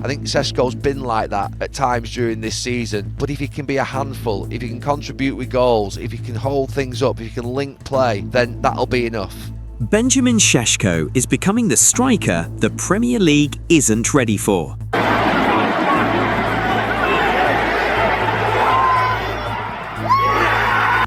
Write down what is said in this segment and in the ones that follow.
I think Šeško's been like that at times during this season, but if he can be a handful, if he can contribute with goals, if he can hold things up, if he can link play, then that'll be enough. Benjamin Šeško is becoming the striker the Premier League isn't ready for.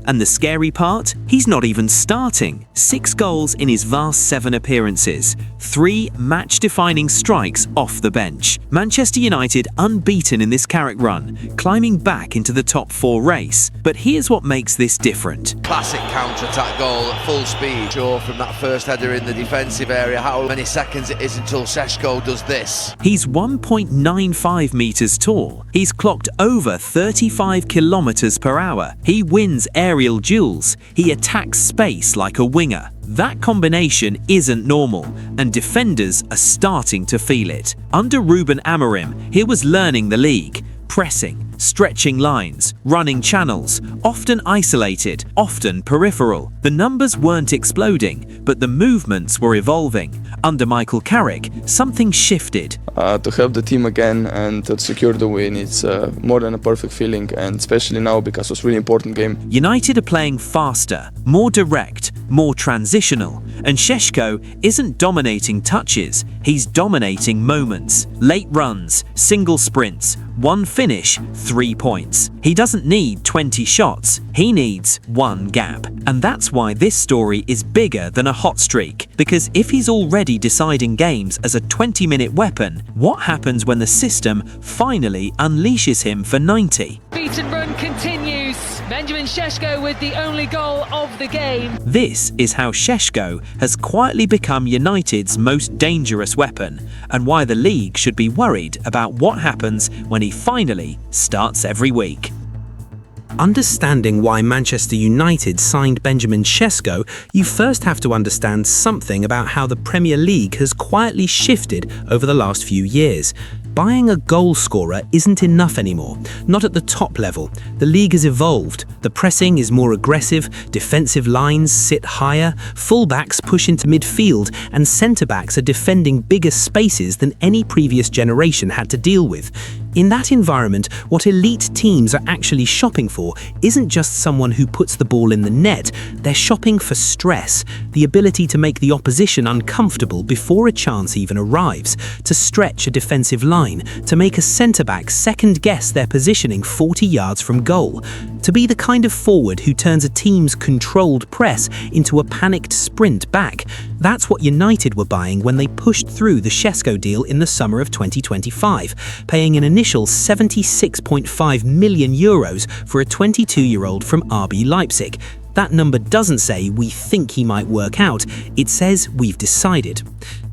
And the scary part? He's not even starting. 6 goals in his vast 7 appearances. 3 match-defining strikes off the bench. Manchester United unbeaten in this Carrick run, climbing back into the top 4 race. But here's what makes this different. Classic counter-attack goal at full speed. Sure, from that first header in the defensive area, how many seconds it is until Šeško does this. He's 1.95 metres tall. He's clocked over 35 kilometres per hour. He wins aerial duels. He attacks space like a winger. That combination isn't normal, and defenders are starting to feel it. Under Ruben Amorim, he was learning the league. Pressing, stretching lines, running channels, often isolated, often peripheral. The numbers weren't exploding, but the movements were evolving. Under Michael Carrick, something shifted. To help the team again and to secure the win, it's more than a perfect feeling, and especially now because it's a really important game. United are playing faster, more direct, more transitional, and Šeško isn't dominating touches, he's dominating moments. Late runs, single sprints, 1 finish, 3 points. He doesn't need 20 shots, he needs 1 gap. And that's why this story is bigger than a hot streak, because if he's already deciding games as a 20-minute weapon, what happens when the system finally unleashes him for 90? Beaten run continues. Benjamin Šeško with the only goal of the game. This is how Šeško has quietly become United's most dangerous weapon, and why the league should be worried about what happens when he finally starts every week. Understanding why Manchester United signed Benjamin Šeško, you first have to understand something about how the Premier League has quietly shifted over the last few years. Buying a goal scorer isn't enough anymore, not at the top level. The league has evolved. The pressing is more aggressive, defensive lines sit higher, fullbacks push into midfield, and centre-backs are defending bigger spaces than any previous generation had to deal with. In that environment, what elite teams are actually shopping for isn't just someone who puts the ball in the net, they're shopping for stress, the ability to make the opposition uncomfortable before a chance even arrives, to stretch a defensive line, to make a centre-back second-guess their positioning 40 yards from goal, to be the kind of forward who turns a team's controlled press into a panicked sprint back. That's what United were buying when they pushed through the Šeško deal in the summer of 2025, paying an initial 76.5 million euros for a 22-year-old from RB Leipzig. That number doesn't say we think he might work out, it says we've decided.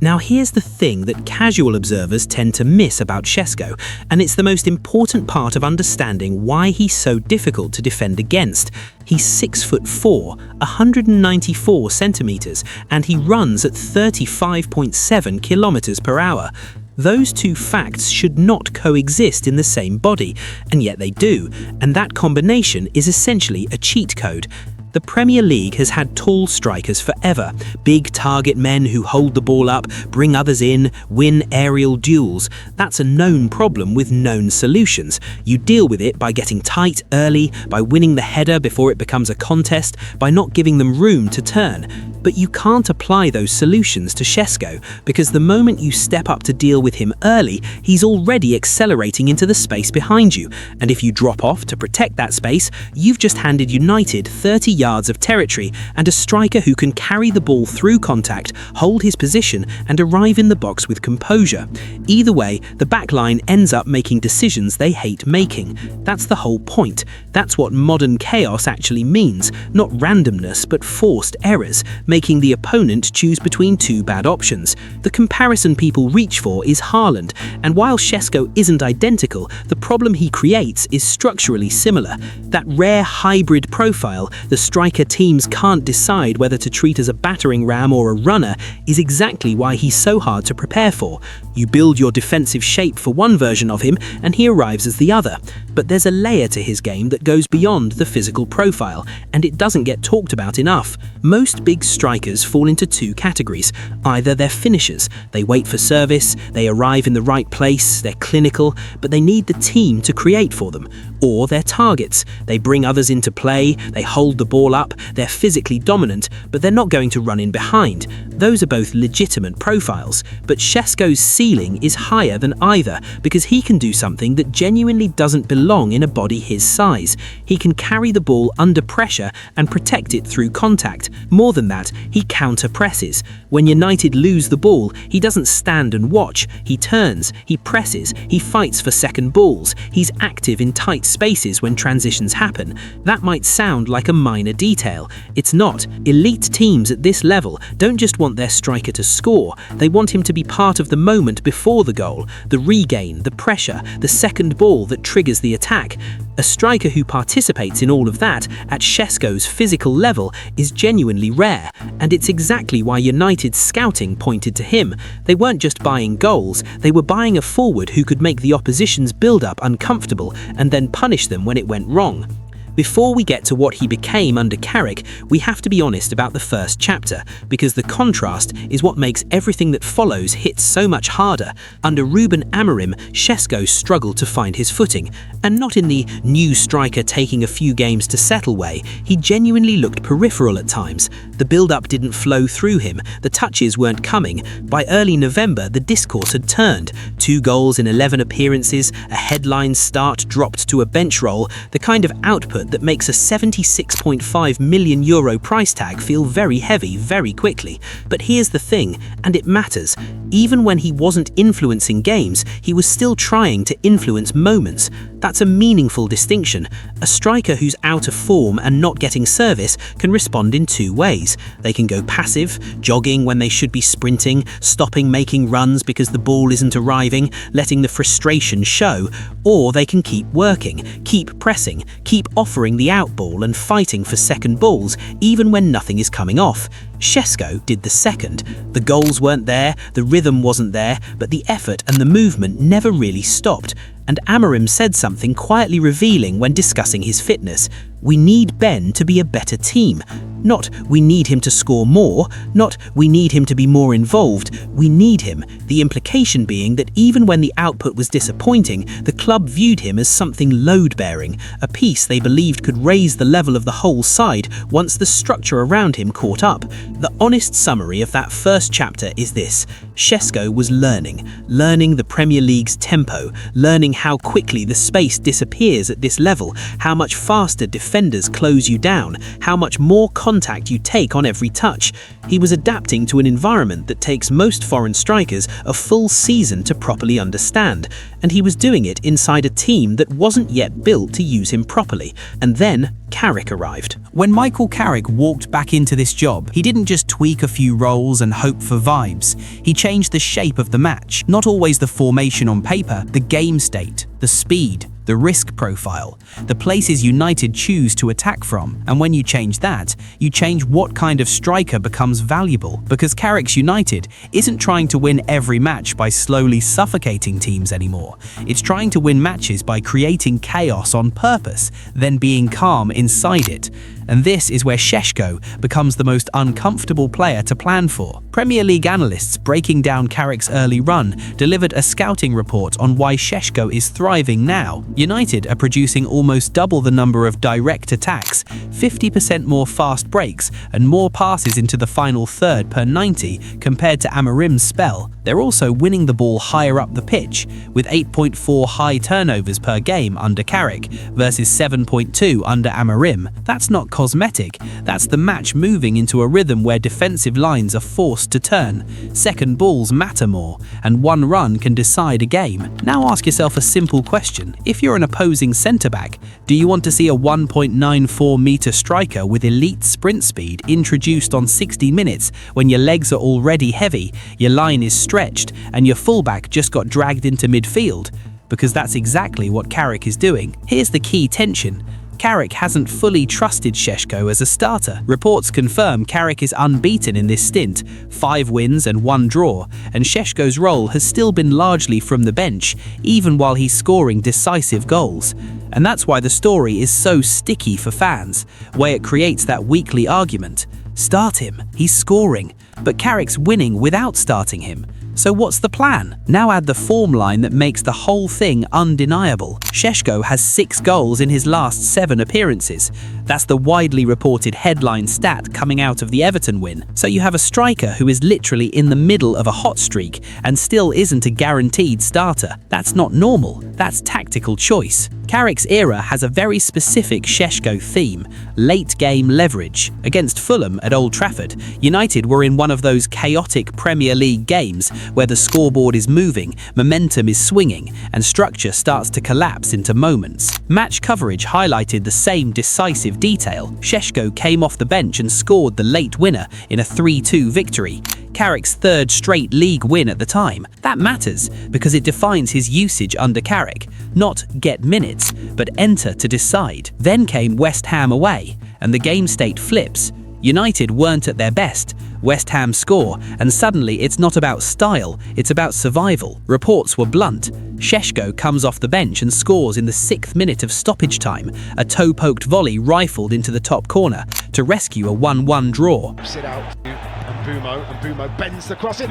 Now here's the thing that casual observers tend to miss about Šeško, and it's the most important part of understanding why he's so difficult to defend against. He's 6'4", 194 centimeters, and he runs at 35.7 kilometers per hour. Those two facts should not coexist in the same body, and yet they do, and that combination is essentially a cheat code. The Premier League has had tall strikers forever, big target men who hold the ball up, bring others in, win aerial duels. That's a known problem with known solutions. You deal with it by getting tight early, by winning the header before it becomes a contest, by not giving them room to turn. But you can't apply those solutions to Šeško, because the moment you step up to deal with him early, he's already accelerating into the space behind you. And if you drop off to protect that space, you've just handed United 30 yards of territory and a striker who can carry the ball through contact, hold his position, and arrive in the box with composure. Either way, the backline ends up making decisions they hate making. That's the whole point. That's what modern chaos actually means, not randomness but forced errors, making the opponent choose between two bad options. The comparison people reach for is Haaland, and while Šeško isn't identical, the problem he creates is structurally similar. That rare hybrid profile, the striker teams can't decide whether to treat as a battering ram or a runner, is exactly why he's so hard to prepare for. You build your defensive shape for one version of him, and he arrives as the other. But there's a layer to his game that goes beyond the physical profile, and it doesn't get talked about enough. Most big strikers fall into two categories. Either they're finishers, they wait for service, they arrive in the right place, they're clinical, but they need the team to create for them. Or they're targets, they bring others into play, they hold the ball up, they're physically dominant, but they're not going to run in behind. Those are both legitimate profiles, but Šeško's ceiling is higher than either because he can do something that genuinely doesn't belong in a body his size. He can carry the ball under pressure and protect it through contact. More than that, he counter-presses. When United lose the ball, he doesn't stand and watch. He turns, he presses, he fights for second balls. He's active in tight spaces when transitions happen. That might sound like a minor detail. It's not. Elite teams at this level don't just want their striker to score, they want him to be part of the moment before the goal, the regain, the pressure, the second ball that triggers the attack. A striker who participates in all of that at Šeško's physical level is genuinely rare, and it's exactly why United's scouting pointed to him. They weren't just buying goals, they were buying a forward who could make the opposition's build-up uncomfortable and then punish them when it went wrong. Before we get to what he became under Carrick, we have to be honest about the first chapter, because the contrast is what makes everything that follows hit so much harder. Under Ruben Amorim, Šeško struggled to find his footing, and not in the new striker taking a few games to settle way. He genuinely looked peripheral at times. The build-up didn't flow through him, the touches weren't coming. By early November, the discourse had turned. 2 goals in 11 appearances, a headline start dropped to a bench role, the kind of output that makes a €76.5 million price tag feel very heavy very quickly. But here's the thing, and it matters. Even when he wasn't influencing games, he was still trying to influence moments. That's a meaningful distinction. A striker who's out of form and not getting service can respond in 2 ways. They can go passive, jogging when they should be sprinting, stopping making runs because the ball isn't arriving, letting the frustration show, or they can keep working, keep pressing, keep offering the outball and fighting for second balls even when nothing is coming off. Šeško did the second. The goals weren't there, the rhythm wasn't there, but the effort and the movement never really stopped. And Amorim said something quietly revealing when discussing his fitness. We need Ben to be a better team. Not we need him to score more, not we need him to be more involved, we need him. The implication being that even when the output was disappointing, the club viewed him as something load-bearing, a piece they believed could raise the level of the whole side once the structure around him caught up. The honest summary of that first chapter is this: Šeško was learning the Premier League's tempo, learning how quickly the space disappears at this level, how much faster defenders close you down, how much more contact you take on every touch. He was adapting to an environment that takes most foreign strikers a full season to properly understand, and he was doing it inside a team that wasn't yet built to use him properly. And then Carrick arrived. When Michael Carrick walked back into this job, he didn't just tweak a few roles and hope for vibes. He changed the shape of the match, not always the formation on paper, the game state, the speed, the risk profile, the places United choose to attack from. And when you change that, you change what kind of striker becomes valuable. Because Carrick's United isn't trying to win every match by slowly suffocating teams anymore. It's trying to win matches by creating chaos on purpose, then being calm inside it. And this is where Šeško becomes the most uncomfortable player to plan for. Premier League analysts breaking down Carrick's early run delivered a scouting report on why Šeško is thriving now. United are producing almost double the number of direct attacks, 50% more fast breaks, and more passes into the final third per 90 compared to Amorim's spell. They're also winning the ball higher up the pitch, with 8.4 high turnovers per game under Carrick versus 7.2 under Amorim. That's not cosmetic, that's the match moving into a rhythm where defensive lines are forced to turn. Second balls matter more, and one run can decide a game. Now ask yourself a simple question. If you're an opposing centre-back, do you want to see a 1.94-metre striker with elite sprint speed introduced on 60 minutes when your legs are already heavy, your line is stretched, and your fullback just got dragged into midfield? Because that's exactly what Carrick is doing. Here's the key tension. Carrick hasn't fully trusted Šeško as a starter. Reports confirm Carrick is unbeaten in this stint, 5 wins and 1 draw, and Šeško's role has still been largely from the bench, even while he's scoring decisive goals. And that's why the story is so sticky for fans, where it creates that weekly argument. Start him, he's scoring, but Carrick's winning without starting him. So what's the plan? Now add the form line that makes the whole thing undeniable. Šeško has 6 goals in his last 7 appearances. That's the widely reported headline stat coming out of the Everton win. So you have a striker who is literally in the middle of a hot streak and still isn't a guaranteed starter. That's not normal, that's tactical choice. Carrick's era has a very specific Šeško theme, late game leverage. Against Fulham at Old Trafford, United were in one of those chaotic Premier League games where the scoreboard is moving, momentum is swinging, and structure starts to collapse into moments. Match coverage highlighted the same decisive detail. Šeško came off the bench and scored the late winner in a 3-2 victory. Carrick's 3rd straight league win at the time. That matters because it defines his usage under Carrick. Not get minutes, but enter to decide. Then came West Ham away, and the game state flips. United weren't at their best. West Ham score, and suddenly it's not about style, it's about survival. Reports were blunt. Šeško comes off the bench and scores in the 6th minute of stoppage time, a toe-poked volley rifled into the top corner to rescue a 1-1 draw. Sit out, and Bumo bends the cross in.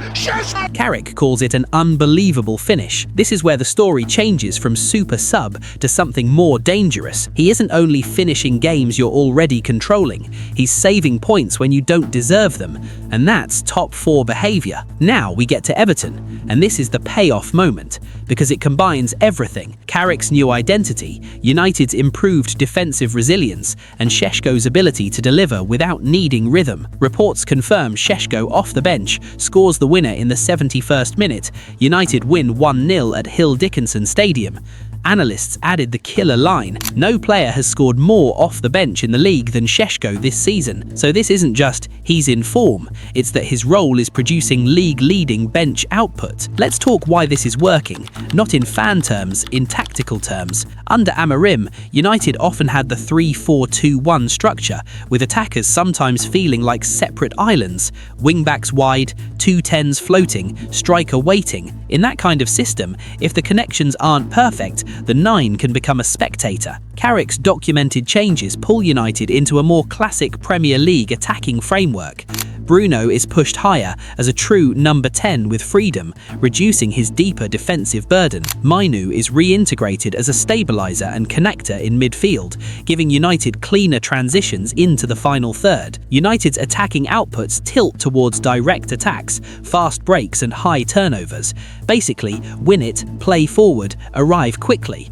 Carrick calls it an unbelievable finish. This is where the story changes from super sub to something more dangerous. He isn't only finishing games you're already controlling, he's saving points when you don't deserve them, and that's top 4 behaviour. Now we get to Everton, and this is the payoff moment, because it combines everything: Carrick's new identity, United's improved defensive resilience, and Šeško's ability to deliver without needing rhythm. Reports confirm Šeško off the bench scores the winner in the 71st minute. United win 1-0 at Hill Dickinson Stadium. Analysts added the killer line: no player has scored more off the bench in the league than Šeško this season. So this isn't just he's in form, it's that his role is producing league-leading bench output. Let's talk why this is working, not in fan terms, in tactical terms. Under Amorim, United often had the 3-4-2-1 structure, with attackers sometimes feeling like separate islands, wing-backs wide, 2 10s floating, striker waiting. In that kind of system, if the connections aren't perfect, the 9 can become a spectator. Carrick's documented changes pull United into a more classic Premier League attacking framework. Bruno is pushed higher as a true number 10 with freedom, reducing his deeper defensive burden. Mainu is reintegrated as a stabiliser and connector in midfield, giving United cleaner transitions into the final third. United's attacking outputs tilt towards direct attacks, fast breaks and high turnovers. Basically, win it, play forward, arrive quickly.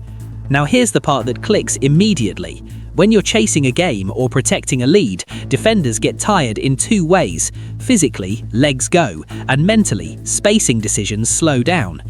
Now here's the part that clicks immediately. When you're chasing a game or protecting a lead, defenders get tired in 2 ways. Physically, legs go, and mentally, spacing decisions slow down.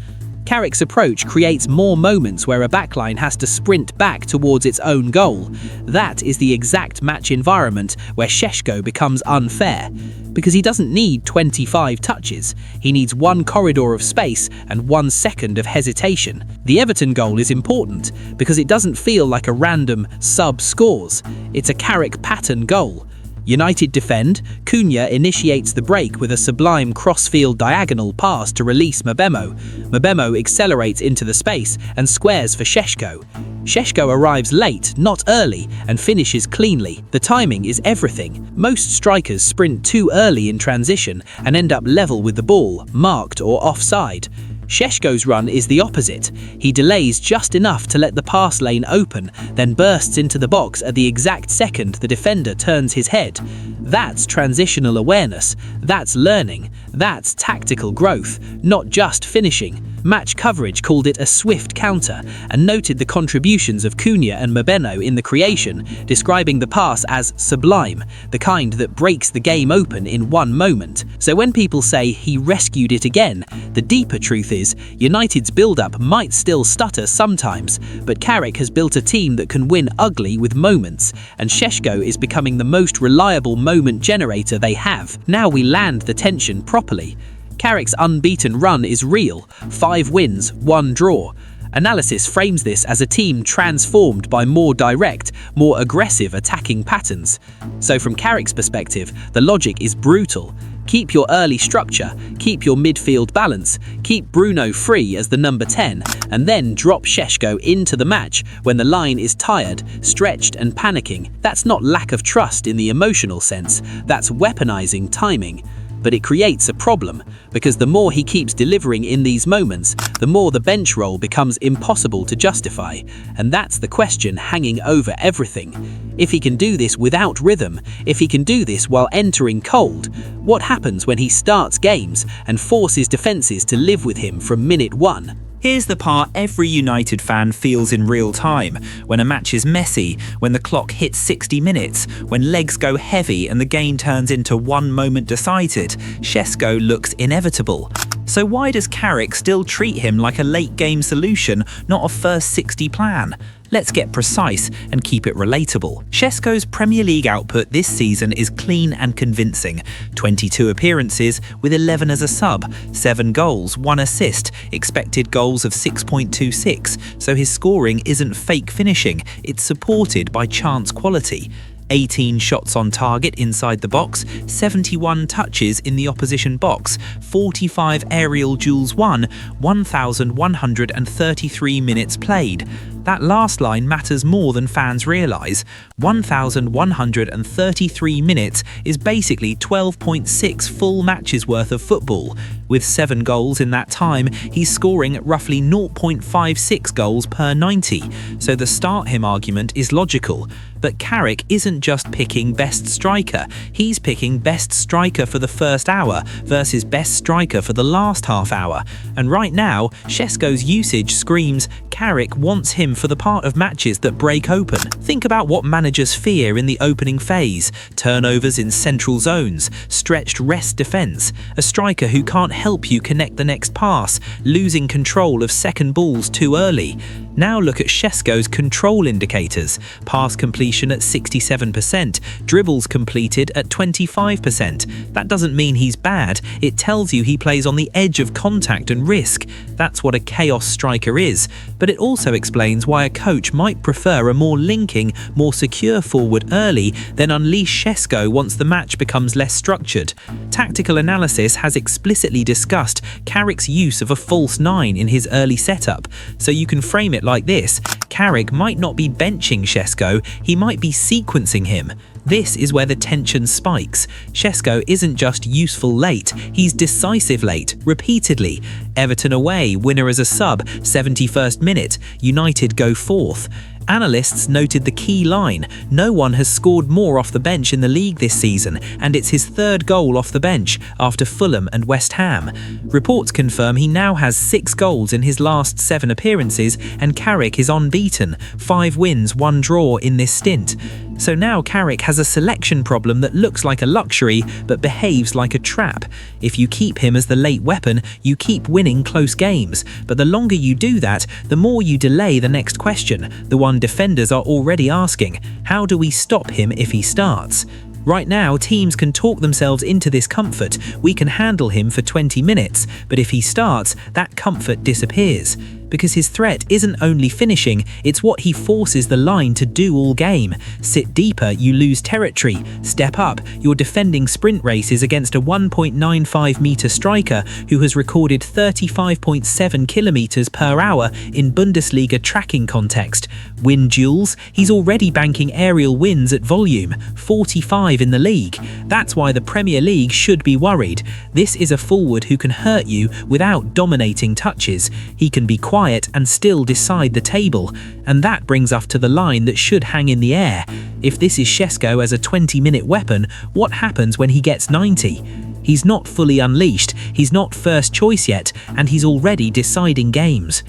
Carrick's approach creates more moments where a backline has to sprint back towards its own goal. That is the exact match environment where Šeško becomes unfair, because he doesn't need 25 touches. He needs 1 corridor of space and 1 second of hesitation. The Everton goal is important because it doesn't feel like a random sub scores. It's a Carrick pattern goal. United defend, Cunha initiates the break with a sublime cross-field diagonal pass to release Mbemo. Mbemo accelerates into the space and squares for Šeško. Šeško arrives late, not early, and finishes cleanly. The timing is everything. Most strikers sprint too early in transition and end up level with the ball, marked or offside. Šeško's run is the opposite. He delays just enough to let the pass lane open, then bursts into the box at the exact second the defender turns his head. That's transitional awareness, that's learning, that's tactical growth, not just finishing. Match coverage called it a swift counter and noted the contributions of Cunha and Mbemo in the creation, describing the pass as sublime, the kind that breaks the game open in 1 moment. So when people say he rescued it again, the deeper truth is United's build-up might still stutter sometimes, but Carrick has built a team that can win ugly with moments, and Šeško is becoming the most reliable moment generator they have. Now we land the tension properly. Carrick's unbeaten run is real, 5 wins, 1 draw. Analysis frames this as a team transformed by more direct, more aggressive attacking patterns. So from Carrick's perspective, the logic is brutal. Keep your early structure, keep your midfield balance, keep Bruno free as the number 10, and then drop Šeško into the match when the line is tired, stretched and panicking. That's not lack of trust in the emotional sense, that's weaponizing timing. But it creates a problem, because the more he keeps delivering in these moments, the more the bench role becomes impossible to justify. And that's the question hanging over everything. If he can do this without rhythm, if he can do this while entering cold, what happens when he starts games and forces defences to live with him from minute 1? Here's the part every United fan feels in real time, when a match is messy, when the clock hits 60 minutes, when legs go heavy and the game turns into one moment decided. Šeško looks inevitable. So why does Carrick still treat him like a late game solution, not a first 60 plan? Let's get precise and keep it relatable. Šeško's Premier League output this season is clean and convincing. 22 appearances with 11 as a sub, 7 goals, 1 assist, expected goals of 6.26, so his scoring isn't fake finishing, it's supported by chance quality. 18 shots on target inside the box, 71 touches in the opposition box, 45 aerial duels won, 1,133 minutes played. That last line matters more than fans realise. 1,133 minutes is basically 12.6 full matches worth of football. With 7 goals in that time, he's scoring at roughly 0.56 goals per 90, so the start him argument is logical. But Carrick isn't just picking best striker, he's picking best striker for the first hour versus best striker for the last half hour. And right now, Šeško's usage screams Carrick wants him for the part of matches that break open. Think about what managers fear in the opening phase: turnovers in central zones, stretched rest defence, a striker who can't help you connect the next pass, losing control of second balls too early. Now look at Šeško's control indicators: pass completion at 67%, dribbles completed at 25%. That doesn't mean he's bad, it tells you he plays on the edge of contact and risk. That's what a chaos striker is, but it also explains why a coach might prefer a more linking, more secure forward early, then unleash Šeško once the match becomes less structured. Tactical analysis has explicitly discussed Carrick's use of a false 9 in his early setup, so you can frame it like this: Carrick might not be benching Šeško, he might be sequencing him. This is where the tension spikes. Šeško isn't just useful late, he's decisive late, repeatedly. Everton away, winner as a sub, 71st minute, United go 4th. Analysts noted the key line: no one has scored more off the bench in the league this season, and it's his 3rd goal off the bench, after Fulham and West Ham. Reports confirm he now has 6 goals in his last 7 appearances, and Carrick is unbeaten, 5 wins, 1 draw in this stint. So now Carrick has a selection problem that looks like a luxury, but behaves like a trap. If you keep him as the late weapon, you keep winning close games, but the longer you do that, the more you delay the next question, the one defenders are already asking: how do we stop him if he starts? Right now, teams can talk themselves into this comfort: we can handle him for 20 minutes, but if he starts, that comfort disappears. Because his threat isn't only finishing, it's what he forces the line to do all game. Sit deeper, you lose territory. Step up, you're defending sprint races against a 1.95 metre striker who has recorded 35.7 kilometres per hour in Bundesliga tracking context. Win duels, he's already banking aerial wins at volume, 45 in the league. That's why the Premier League should be worried. This is a forward who can hurt you without dominating touches. He can be quiet and still decide the table, and that brings us to the line that should hang in the air. If this is Šeško as a 20-minute weapon, what happens when he gets 90? He's not fully unleashed, he's not first choice yet, and he's already deciding games.